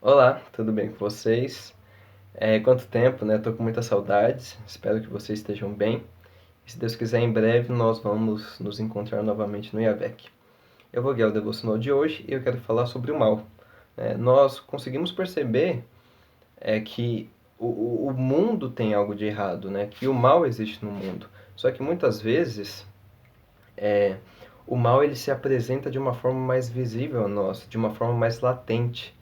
Olá, tudo bem com vocês? Quanto tempo, né? Tô com muitas saudades. Espero que vocês estejam bem. E se Deus quiser, em breve nós vamos nos encontrar novamente no IAVEC. Eu vou guiar o devocional de hoje e eu quero falar sobre o mal. Nós conseguimos perceber que o mundo tem algo de errado, né? Que o mal existe no mundo. Só que muitas vezes o mal ele se apresenta de uma forma mais visível a nós, de uma forma mais latente.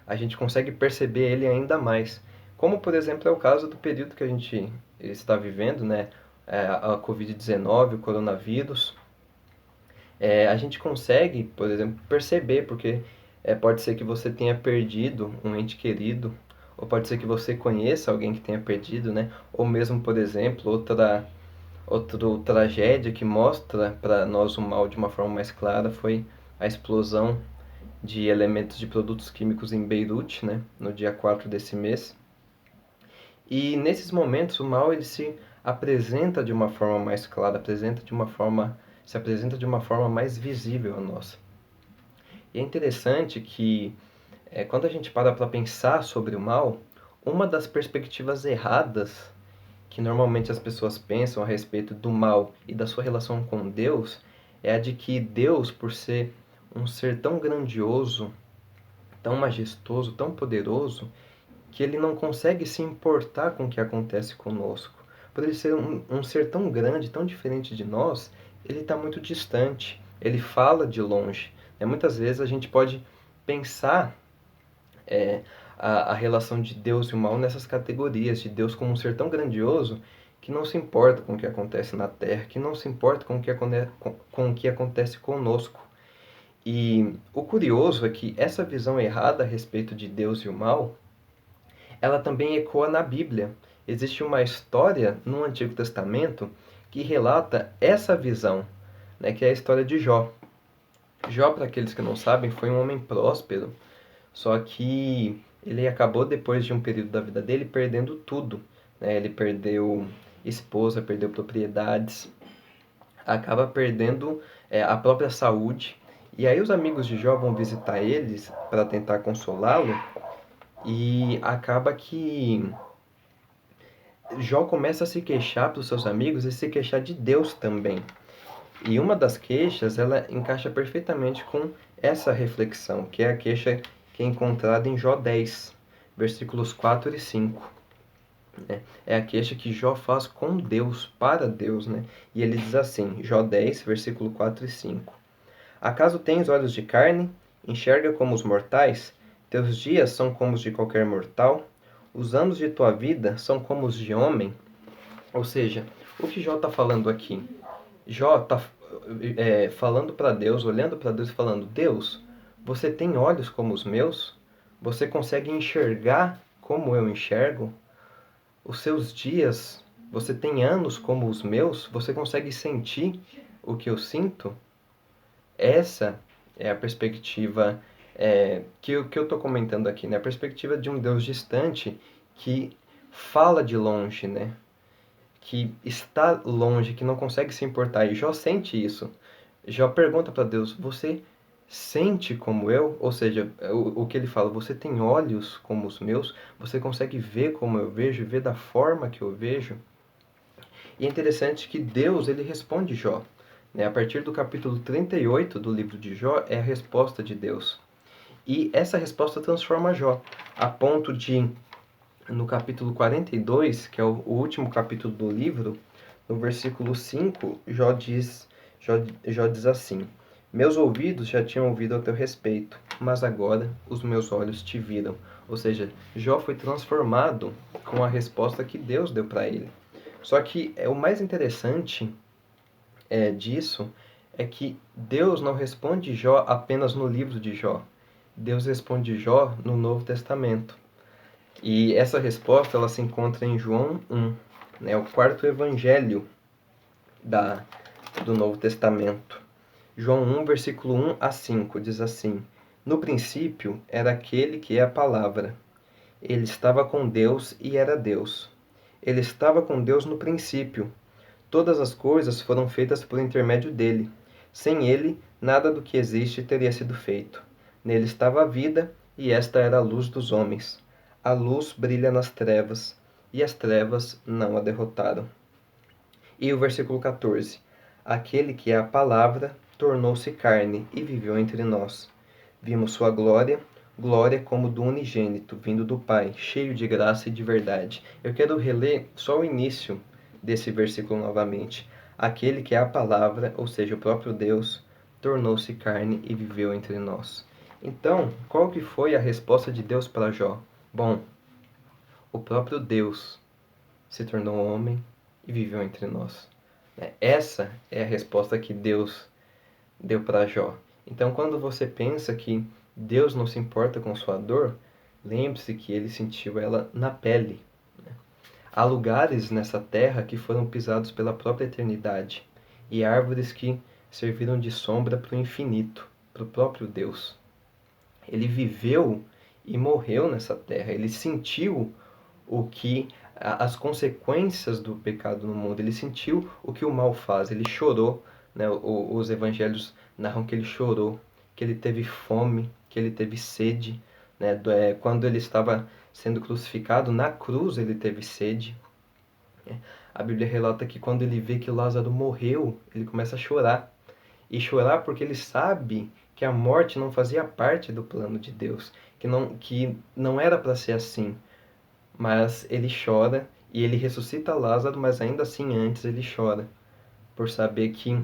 A gente consegue perceber ele ainda mais. Como, por exemplo, é o caso do período que a gente está vivendo, né? A Covid-19, o coronavírus. A gente consegue, por exemplo, perceber, porque pode ser que você tenha perdido um ente querido, ou pode ser que você conheça alguém que tenha perdido, né? Ou mesmo, por exemplo, outra tragédia que mostra para nós o mal de uma forma mais clara foi a explosão de elementos de produtos químicos em Beirute, né, no dia 4 desse mês. E nesses momentos o mal ele se apresenta de uma forma mais clara, se apresenta de uma forma mais visível a nós. E é interessante que quando a gente para pensar sobre o mal, uma das perspectivas erradas que normalmente as pessoas pensam a respeito do mal e da sua relação com Deus é a de que Deus, por ser um ser tão grandioso, tão majestoso, tão poderoso, que ele não consegue se importar com o que acontece conosco. Por ele ser um ser tão grande, tão diferente de nós, ele está muito distante, ele fala de longe. Muitas vezes a gente pode pensar é, a relação de Deus e o mal nessas categorias, de Deus como um ser tão grandioso que não se importa com o que acontece na Terra, que não se importa com o que acontece conosco. E o curioso é que essa visão errada a respeito de Deus e o mal, ela também ecoa na Bíblia. Existe uma história no Antigo Testamento que relata essa visão, né, que é a história de Jó. Jó, para aqueles que não sabem, foi um homem próspero, só que ele acabou, depois de um período da vida dele, perdendo tudo. Né? Ele perdeu esposa, perdeu propriedades, acaba perdendo a própria saúde. E aí os amigos de Jó vão visitar eles para tentar consolá-lo e acaba que Jó começa a se queixar para os seus amigos e se queixar de Deus também. E uma das queixas, ela encaixa perfeitamente com essa reflexão, que é a queixa que é encontrada em Jó 10, versículos 4 e 5. Né? É a queixa que Jó faz com Deus, para Deus. Né? E ele diz assim, Jó 10, versículo 4 e 5. Acaso tens olhos de carne? Enxerga como os mortais? Teus dias são como os de qualquer mortal? Os anos de tua vida são como os de homem? Ou seja, o que Jó está falando aqui? Jó está falando para Deus, olhando para Deus e falando: Deus, você tem olhos como os meus? Você consegue enxergar como eu enxergo? Os seus dias, você tem anos como os meus? Você consegue sentir o que eu sinto? Essa é a perspectiva que eu estou comentando aqui, né? A perspectiva de um Deus distante que fala de longe, né? Que está longe, que não consegue se importar. E Jó sente isso. Jó pergunta para Deus: Você sente como eu? Ou seja, o que ele fala: Você tem olhos como os meus? Você consegue ver como eu vejo? Ver da forma que eu vejo? E é interessante que Deus ele responde Jó. Né? A partir do capítulo 38 do livro de Jó é a resposta de Deus. E essa resposta transforma Jó, a ponto de, no capítulo 42, que é o último capítulo do livro, no versículo 5, Jó diz assim: Meus ouvidos já tinham ouvido a teu respeito, mas agora os meus olhos te viram. Ou seja, Jó foi transformado com a resposta que Deus deu para ele. Só que o mais interessante disso é que Deus não responde Jó apenas no livro de Jó. Deus responde Jó no Novo Testamento. E essa resposta ela se encontra em João 1, né, o quarto evangelho do Novo Testamento. João 1, versículo 1 a 5 diz assim: No princípio era aquele que é a palavra. Ele estava com Deus e era Deus. Ele estava com Deus no princípio. Todas as coisas foram feitas por intermédio dele. Sem ele, nada do que existe teria sido feito. Nele estava a vida, e esta era a luz dos homens. A luz brilha nas trevas, e as trevas não a derrotaram. E o versículo 14: Aquele que é a palavra tornou-se carne e viveu entre nós. Vimos sua glória, glória como do unigênito, vindo do Pai, cheio de graça e de verdade. Eu quero reler só o início desse versículo novamente. Aquele que é a palavra, ou seja, o próprio Deus, tornou-se carne e viveu entre nós. Então, qual que foi a resposta de Deus para Jó? Bom, o próprio Deus se tornou homem e viveu entre nós. Essa é a resposta que Deus deu para Jó. Então, quando você pensa que Deus não se importa com sua dor, lembre-se que ele sentiu ela na pele. Há lugares nessa terra que foram pisados pela própria eternidade, e árvores que serviram de sombra para o infinito, para o próprio Deus. Ele viveu e morreu nessa terra, ele sentiu o que as consequências do pecado no mundo, ele sentiu o que o mal faz, ele chorou, né? Os evangelhos narram que ele chorou, que ele teve fome, que ele teve sede, né? Quando ele estava sendo crucificado na cruz, ele teve sede. A Bíblia relata que quando ele vê que Lázaro morreu, ele começa a chorar. E chorar porque ele sabe que a morte não fazia parte do plano de Deus, que não era para ser assim. Mas ele chora e ele ressuscita Lázaro, mas ainda assim antes ele chora, por saber que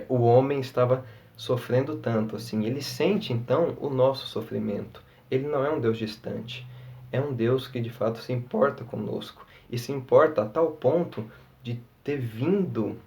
o homem estava sofrendo tanto assim. Ele sente então o nosso sofrimento. Ele não é um Deus distante, é um Deus que de fato se importa conosco e se importa a tal ponto de ter vindo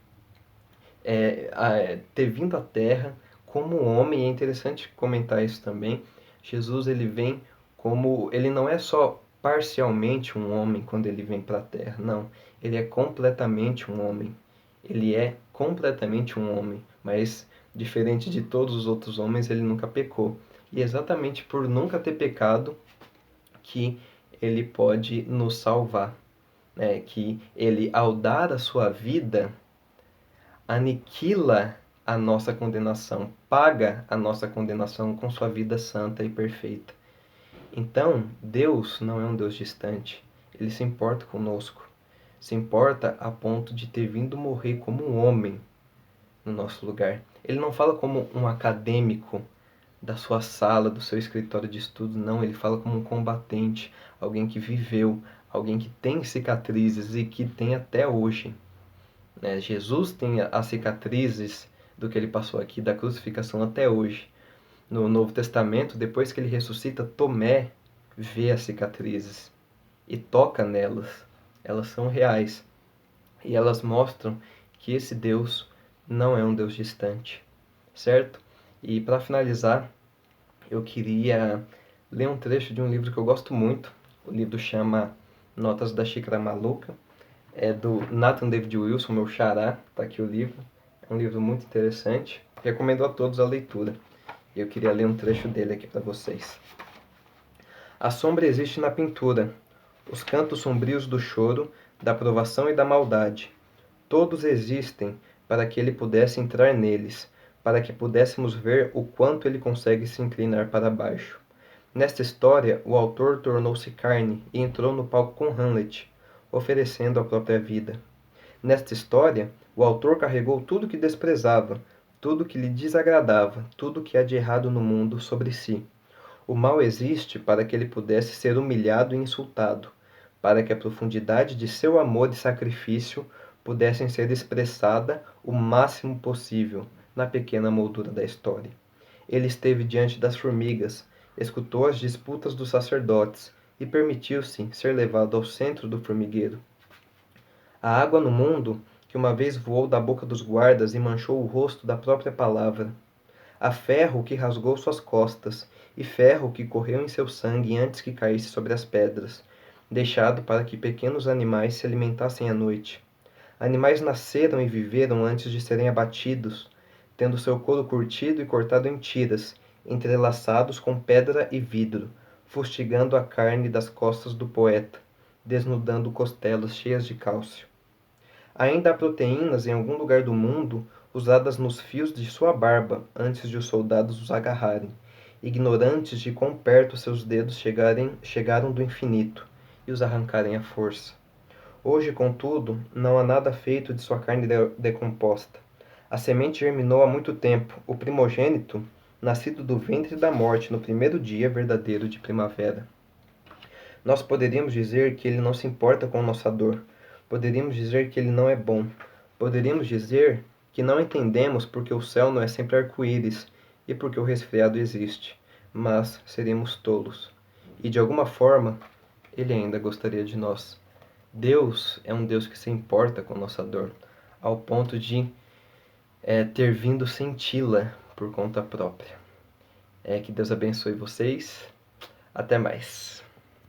à Terra como homem. É interessante comentar isso também. Jesus ele vem como ele não é só parcialmente um homem quando ele vem para a Terra, não. Ele é completamente um homem. Ele é completamente um homem, mas diferente de todos os outros homens, ele nunca pecou. E é exatamente por nunca ter pecado que ele pode nos salvar, né? Que ele, ao dar a sua vida, aniquila a nossa condenação, paga a nossa condenação com sua vida santa e perfeita. Então, Deus não é um Deus distante, ele se importa conosco, se importa a ponto de ter vindo morrer como um homem no nosso lugar. Ele não fala como um acadêmico da sua sala, do seu escritório de estudo, não, ele fala como um combatente, alguém que viveu, alguém que tem cicatrizes e que tem até hoje. Jesus tem as cicatrizes do que ele passou aqui, da crucificação até hoje. No Novo Testamento, depois que ele ressuscita, Tomé vê as cicatrizes e toca nelas. Elas são reais e elas mostram que esse Deus não é um Deus distante, certo? E para finalizar, eu queria ler um trecho de um livro que eu gosto muito. O livro chama Notas da Xícara Maluca. É do Nathan David Wilson, meu xará. Tá aqui o livro. É um livro muito interessante. Recomendo a todos a leitura. Eu queria ler um trecho dele aqui para vocês. A sombra existe na pintura, os cantos sombrios do choro, da provação e da maldade. Todos existem para que ele pudesse entrar neles, para que pudéssemos ver o quanto ele consegue se inclinar para baixo. Nesta história, o autor tornou-se carne e entrou no palco com Hamlet, oferecendo a própria vida. Nesta história, o autor carregou tudo que desprezava, tudo que lhe desagradava, tudo que há de errado no mundo sobre si. O mal existe para que ele pudesse ser humilhado e insultado, para que a profundidade de seu amor e sacrifício pudessem ser expressada o máximo possível na pequena moldura da história. Ele esteve diante das formigas, escutou as disputas dos sacerdotes e permitiu-se ser levado ao centro do formigueiro. A água no mundo, que uma vez voou da boca dos guardas e manchou o rosto da própria palavra. Há ferro que rasgou suas costas, e ferro que correu em seu sangue antes que caísse sobre as pedras, deixado para que pequenos animais se alimentassem à noite. Animais nasceram e viveram antes de serem abatidos, tendo seu couro curtido e cortado em tiras, entrelaçados com pedra e vidro, fustigando a carne das costas do poeta, desnudando costelas cheias de cálcio. Ainda há proteínas em algum lugar do mundo usadas nos fios de sua barba antes de os soldados os agarrarem, ignorantes de quão perto seus dedos chegaram do infinito e os arrancarem à força. Hoje, contudo, não há nada feito de sua carne decomposta. A semente germinou há muito tempo, o primogênito, nascido do ventre da morte no primeiro dia verdadeiro de primavera. Nós poderíamos dizer que ele não se importa com nossa dor. Poderíamos dizer que ele não é bom. Poderíamos dizer que não entendemos porque o céu não é sempre arco-íris e porque o resfriado existe. Mas seríamos tolos. E de alguma forma, ele ainda gostaria de nós. Deus é um Deus que se importa com nossa dor, ao ponto de ter vindo senti-la por conta própria. Que Deus abençoe vocês. Até mais.